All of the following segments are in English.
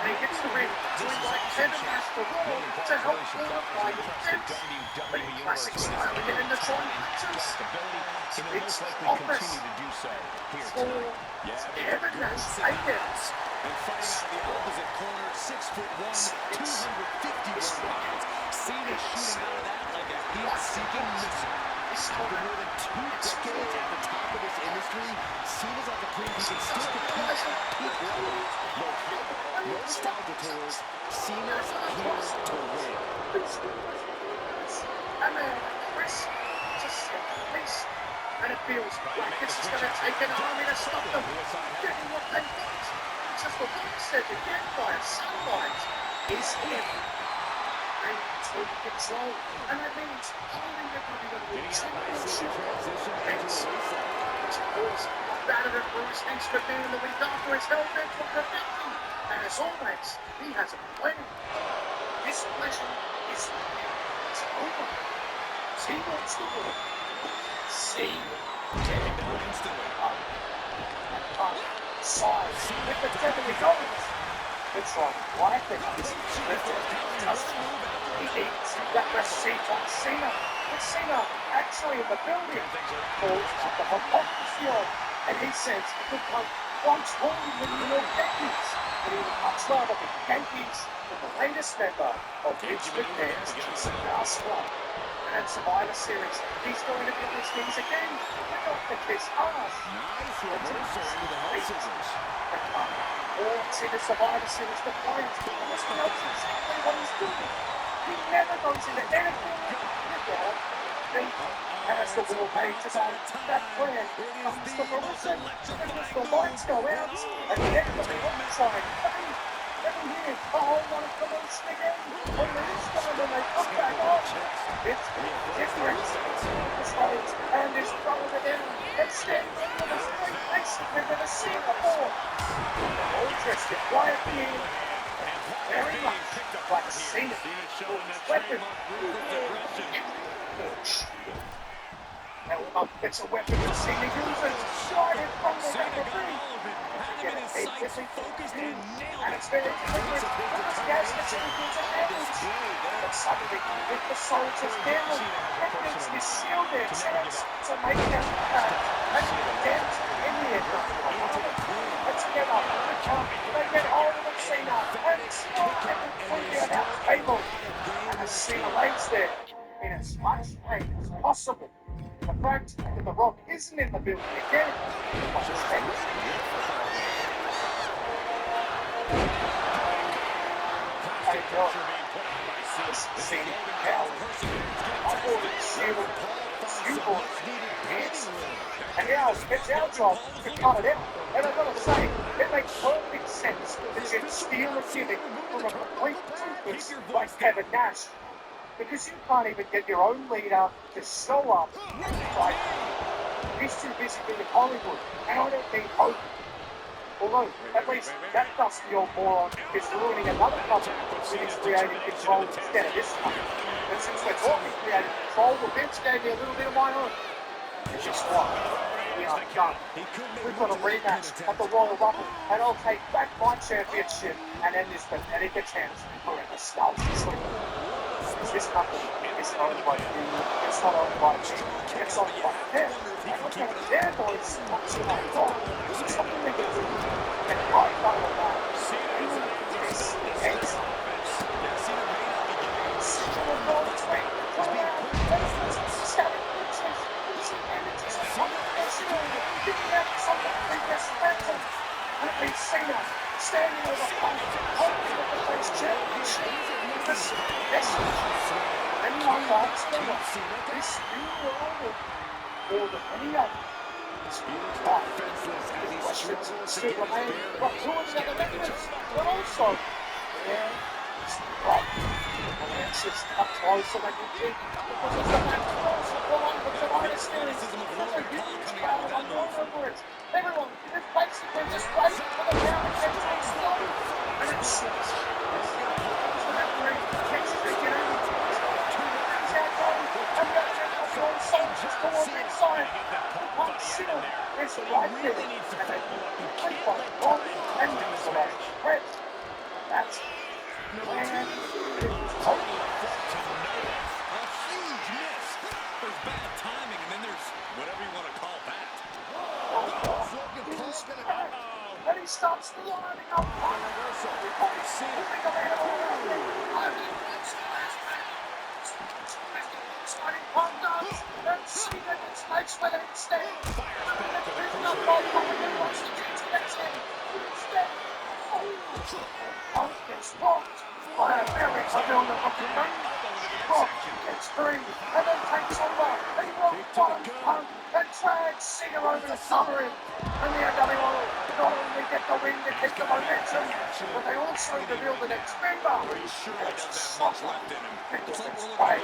and he hits the ring, doing like 10 laps to Raw to help fortify the defense. But in classic style, we get in the Tron matches. It's office for Kevin Nash Hayes. And fighting out of the opposite corner, 6'1", 251 pounds. Cena shooting out of that like a heat-seeking missile. After more than 2 decades at the top of this industry, Cena's at the proof he can still compete at peak level. No hype, no nostalgia tours. Cena's here to win. And then Chris just said the least. And it feels like this is going to take an army to stop them getting what they want. Just the one said again by a sunlight is him. And take control. And that means holding the WWE Championship. Vince, which of course, battered and bruised Vince McMahon the week after his hell bent for perfecting. And as always, he has a plan. This pleasure is it's over. See what's the word. See. Taking down instantly. Side with the deadly goals. It's like, why I think he's lifted. He eats that receipt on Cena. With Cena actually in the building. Calls at the hypocrisy of. And he says he could come once more in the New York Yankees. But he would much rather be Yankees than the latest member of Vince McMahon's Cigar Squad. And Survivor Series, he's going to get his knees again. We're not the kiss ass. Nice reversal into the head scissors. Or see the Survivor Series defiance because he knows exactly what he's doing. He never goes into anything without thinking. And as the wall pages on, that plan comes to fruition. And as the lights go out, and then the outside, every year, the whole lot of promotion again. When it is time when they come back on, it's different. The stones and his brother down and standing over the straight face we've never seen before. All dressed in white gear, very much like Cena, whose weapon. Now it's a weapon that Cena uses right in front of the referee. Get a tape with him, and it's very deliberate because gas gets into the damage. But suddenly, with the soldiers down, that means they seal their chance to make that impact. And the dent in the end of the moment. Let's get up, they get hold of Cena, and slide and put it out the table. And as Cena lays there, in as much pain as possible. The fact that The Rock isn't in the building again, but it's Cena coward. I bought it sealed. You bought it. And now it's our job to cut it out. And I've got to say, it makes perfect sense that you'd steal a gimmick from a complete toothless like Kevin Nash. Because you can't even get your own leader to show up. Like, he's too busy being Hollywood, and I don't need hope. Although, at least that dusty old moron is ruining another couple with his creative control instead of this one. And since we're talking creative control, well, Vince gave me a little bit of my own. It's just what? We are done. We've got a rematch at the Royal Rumble, and I'll take back my championship and end this pathetic attempt for a nostalgia sleep. This company is owned by you, it's not owned by me, it's owned by them. And look at their voice, what's in my God, it's something they can do. And I know that. This is Cena will go between, go around, static pictures, using images of unprofessional, giving out something previous mental. And it means Cena standing over Punk, holding the face championship. This message, anyone likes the Rock, this new world, more than any other, is beautiful. The questions still remain, but who are the other members? But also, where is the Rock? The answers are closer than you think, because it's the match close of the one of the Survivor Series. There's a huge crowd on all over it. Everyone is basically just waiting for the power to get to explode. And it seems soldiers towards the inside. One Cena is right there, and they keep on the Rock and use the right threat. Instead, Punk gets rocked by a very familiar looking man. Rock gets free and then takes over. He rocked one Punk and drags Cena over the cover him. And the NWO not only get the win to keep the momentum, but they also reveal the next member. And it's a slaughter. Because it's way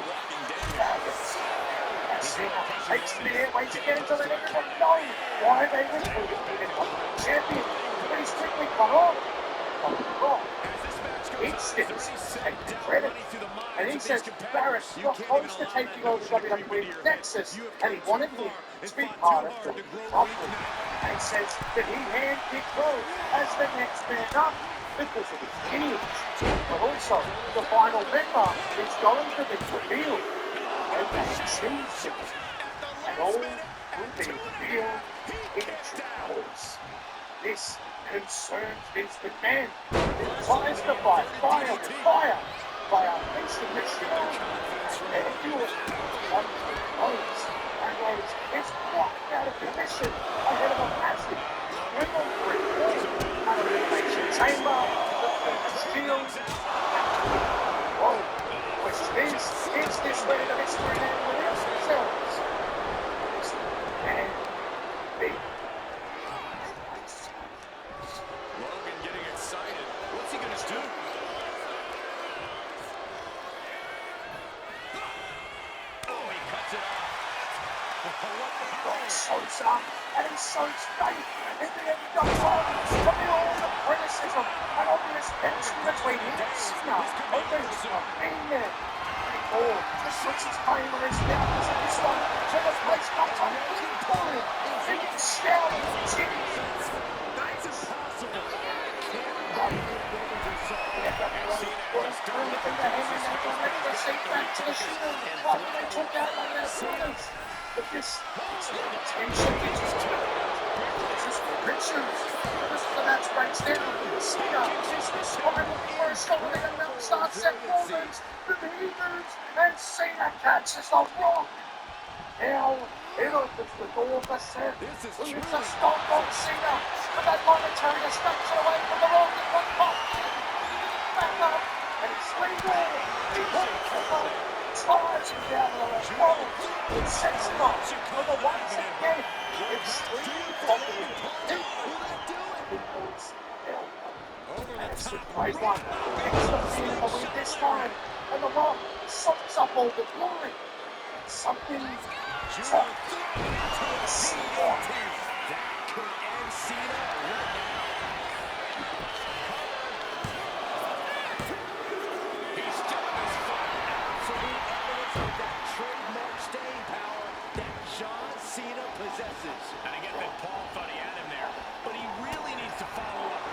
and Cena takes the airways again to let everyone know why they were the champion. But he's quickly cut off. He sits and credit, and he says Barrett got close to taking over WWE Nexus, and he wanted him to be part of the recovery. And he says that he handpicked Rose as the next man up because of his lineage. But also, the final member is going to be revealed, and they choose him. And all will be revealed in due course. This concerns Vince McMahon. He tries to fight fire with fire by unleashing the shield and fuel on Rose. And Rose is blocked out of position ahead of a massive swivel brick wall. An elimination chamber, the shield, and question is this where the mystery man reveals themselves? And big. Logan getting excited. What's he gonna do? Oh, he cuts it off. Shows up and he shows faith in the NWO from all the criticism and obvious tension between him and Cena over his opinion. Or the switches favor his doubters in this one, so the place comes on and he's pulling. He gets shouting and cheers. That's impossible. But this tension is Richards. This is the match breaks down. Cena is the spinal first over the unknown star Seth Rollins, the Hebrews, and Cena catches the Rock. Now it opens the door for Seth, who is a Stone Cold Cena, and that monetary distraction away from the Rock in one pop. Back up, and he's legal. He hooks the Rock, ties him down to the left wall. It sets him up for the once again. Extreme popular. And it's the play one. It's the feeling of win this time, and the Rock soaks up all the glory. Something tough. That could end Cena right now. He's still in his fight. Absolute evidence of that trademark staying power that John Cena possesses. And again, that Paul thought he had him there, but he really needs to follow up.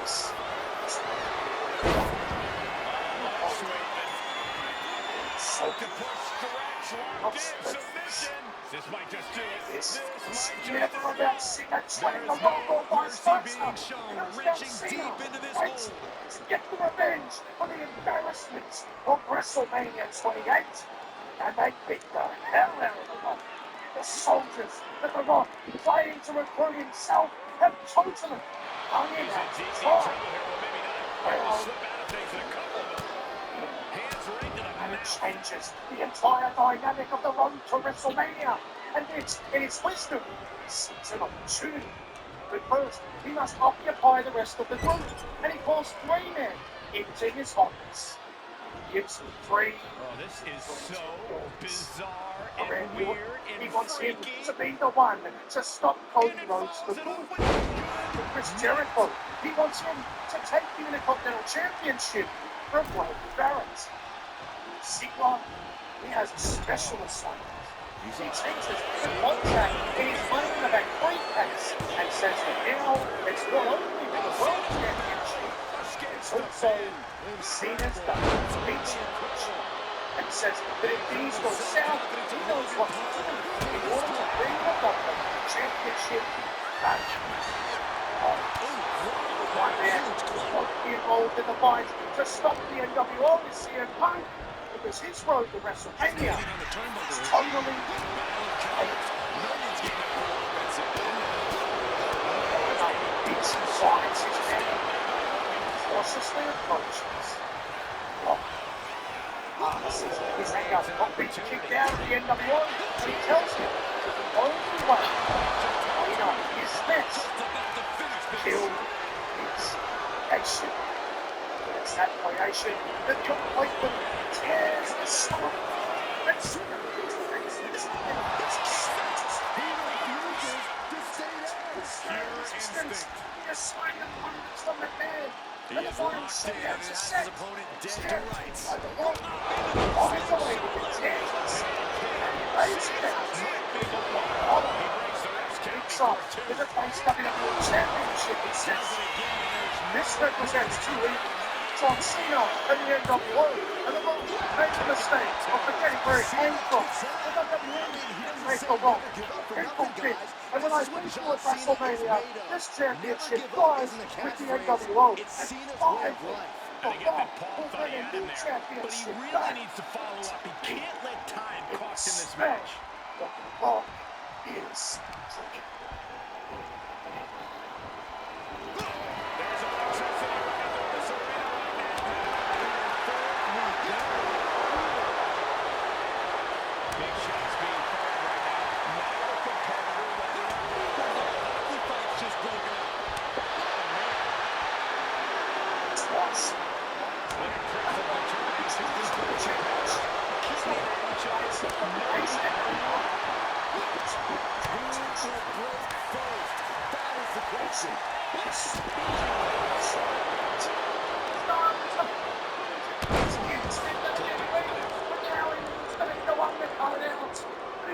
Octopus stretch locked in submission. This might just do it. This never about Cena trying to roll or vice versa. Reaching deep into this hole. To get the revenge for the embarrassments of WrestleMania 28. And they beat the hell out of the Rock. The soldiers that the Rock, playing to recruit himself, have totally hung in out. And it changes the entire dynamic of the road to WrestleMania. And it's, in his wisdom, it's an opportunity. But first, he must occupy the rest of the group, and he calls 3 men into his office. He gives them 3. Oh, this is so bizarre and weird and he wants him freaky. to be the one to stop Cody Rhodes for good. For Chris Jericho, he wants him to take the Intercontinental Championship from Logan Barrett. Sigma, he has a special assignment. He changes the contract in his money in the bank briefcase and says that now it's not only for the World Championship, it's also Cena's speech. And says that if these go south, he knows what to do in order to bring the WWE Championship back. One man won't be involved in the fight to stop the NWO is CM Punk. Because his road to WrestleMania is totally finds his man, cautiously approaches. His anger not being kicked out of the NWO, but he tells him the only way Cena is this to kill his creation. It's that creation that completely tears the soul. And Cena takes this and it's a sentence. He refuses to stay there. Resistance. He has signed the punch from the man. And the fine city has a set. Stands by the rope. Isolated in tears. And he lays it out. Kicks off with the face WWE Championship. He says, this represents two evils. John Cena and the NWO, and the Rock made the mistake of forgetting where it came from. The WWE made the wrong. People did. And when I went to at WrestleMania, this championship lies with the NWO. And finally, the Rock will win a new championship back. Needs to follow up. He can't let time cost him this match. The Rock is cooking.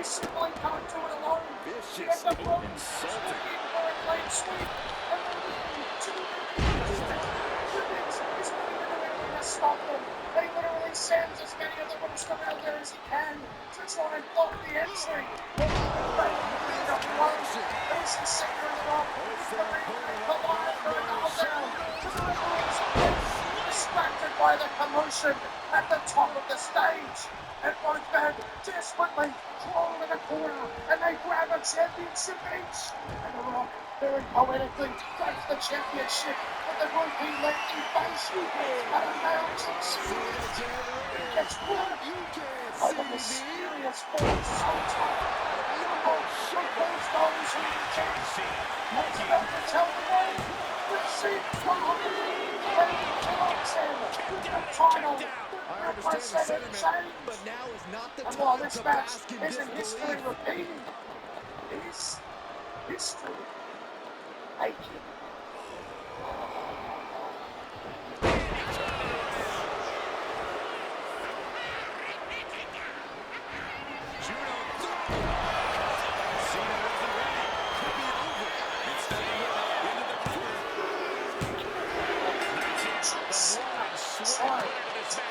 He simply can't do it alone. Vicious, insulting. Stop them. He literally sends as many of the roster out there as he can to try and block the entry. There's the center of the rock. The line for a knockdown. Distracted by the commotion at the top of the stage. And both men desperately crawl in a corner and they grab a championship each. And the Rock very poetically grabs the championship with the group he left in face at a mountain series. It gets worked by the mysterious force so tough. She calls those who he can see. What's about to tell the world? We've seen the final represented change. But now is not the and while time this to match bask in isn't history disbelief. repeating, it is history making.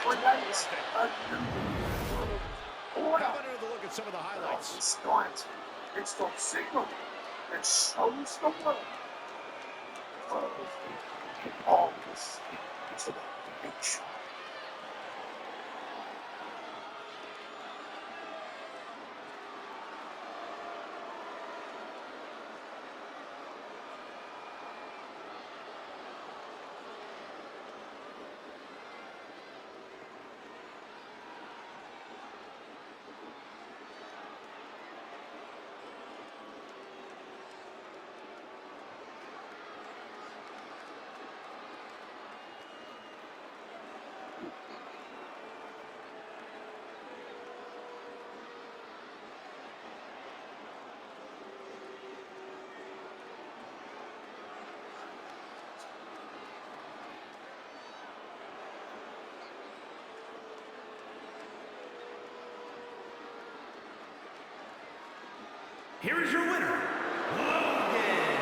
Creates a new order. Have another look at some of the highlights. This night, it's the signal that shows the world. It belongs to the picture. Here is your winner, Logan.